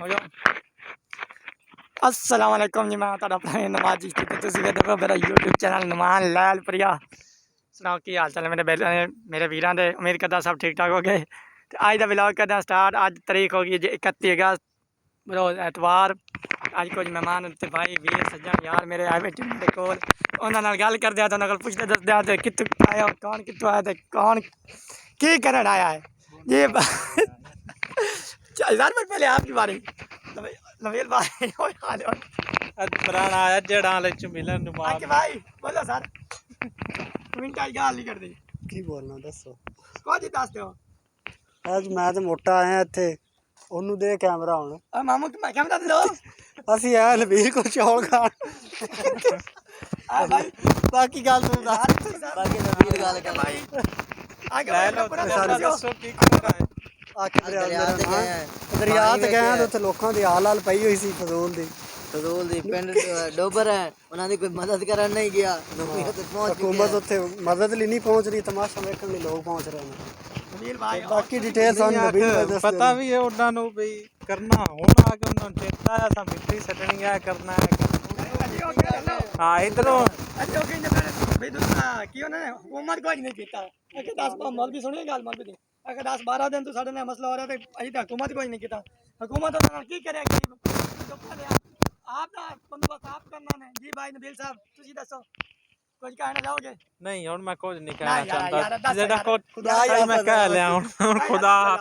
ਹੋ ਜਾਓ। अस्सलाम वालेकुम जी, मैं तुहाडा भरा नवाज जी ते तुसीं वेखदे पए मेरा यूट्यूब चैनल नुमान लैल प्रिया। सुनाओ की हाल चाल है मेरे वीरां दे। उम्मीद करदा सब ठीक ठाक हो गए। ते अज दा व्लॉग करदे आं स्टार्ट। अज तरीक हो गई जी 31 अगस्त, रोज़ ऐतवार। अज कुछ मेहमान ते भाई वीर सज्जन यार मेरे आए बैठे मेरे कोल। उन्हां नाल गल करदे आं ते उन्हां कोल पुछदे दसदे आं ते कित्थों आए हो, कौन कित्थों आया ते कौन की करन आया है ये यार मैं पहले आपकी बारे नवील भाई पुराना आया जड़ा च मिलन आके भाई बोलो सर मिनटा गल नहीं करते की बोलना दसो कुछ दस दो आज मैं तो मोटा आया इत्थे ओनू दे कैमरा हुण और मामू मैं क्या बता दो ਅਸੀਂ ਆਇਆ ਨਬੀਰ ਕੋ ਚੌਲ ਖਾਣ आ भाई ਬਾਕੀ ਗੱਲ ਤੂੰ ਦੱਸ बाकी नवील गल कर भाई आगे ਲੈ भाई ਲਓ पूरा ਦੱਸੋ दस दो ਦੱਸੋ ਕੀ ਕਰਨਾ ਹੈ। ਆਖੇ ਦਰਿਆ ਤੇ ਗਏ ਤੇ ਉੱਥੇ ਲੋਕਾਂ ਦੀ ਹਾਲ ਪਈ ਹੋਈ ਸੀ ਫਜ਼ੂਲ ਦੀ ਫਜ਼ੂਲ ਦੀ ਪਿੰਡ ਡੋਬਰ ਹੈ, ਉਹਨਾਂ ਦੀ ਕੋਈ ਮਦਦ ਕਰਨ ਨਹੀਂ ਗਿਆ। ਨਵੀਂ ਤੇ ਪਹੁੰਚ ਹਕੂਮਤ ਉੱਥੇ ਮਦਦ ਲਈ ਨਹੀਂ ਪਹੁੰਚ ਰਹੀ, ਤਮਾਸ਼ਾ ਵੇਖਣ ਲਈ ਲੋਕ ਪਹੁੰਚ ਰਹੇ ਨੇ। नवील भाई ਬਾਕੀ ਡਿਟੇਲ ਸਾਨੂੰ ਨਬੀਰ ਭਾਈ ਦੱਸ ਪਤਾ ਵੀ ਹੈ ਉਹਨਾਂ ਨੂੰ ਵੀ ਕਰਨਾ ਹੁਣ ਆ ਕੇ ਉਹਨਾਂ ਨੂੰ ਚੇਤਾ ਆ ਤਾਂ ਮਿੱਟੀ ਸੱਟਣੀ ਆ ਕਰਨਾ ਹੈ। ਹਾਂ ਇਧਰੋਂ अच्छे हो गए भाई दूसरा की होना है हुकूमत को नहीं कीता अगर 10 मौलवी सुनिए गल मौलवी दी अगर 10-12 दिन तो साडे नाल मसला हो रहा है अभी तक हुकूमत को नहीं कीता। हुकूमत उन्हां नाल की करे आप दा बंदोबस्त आप करना ने जी भाई नबील साहब तुसी दसो कुछ कहना चाहोगे? ਨਹੀਂ ਹੁਣ ਮੈਂ ਕੁਝ ਨਹੀਂ ना ਕਹਿਣਾ यार यार ਚਾਹੁੰਦਾ दस ਜਿਹੜਾ यार ਕੁਝ ਖੁਦਾ ਮੈਂ ਕਹਿ ਲਿਆ ਹੁਣ ਖੁਦਾ यार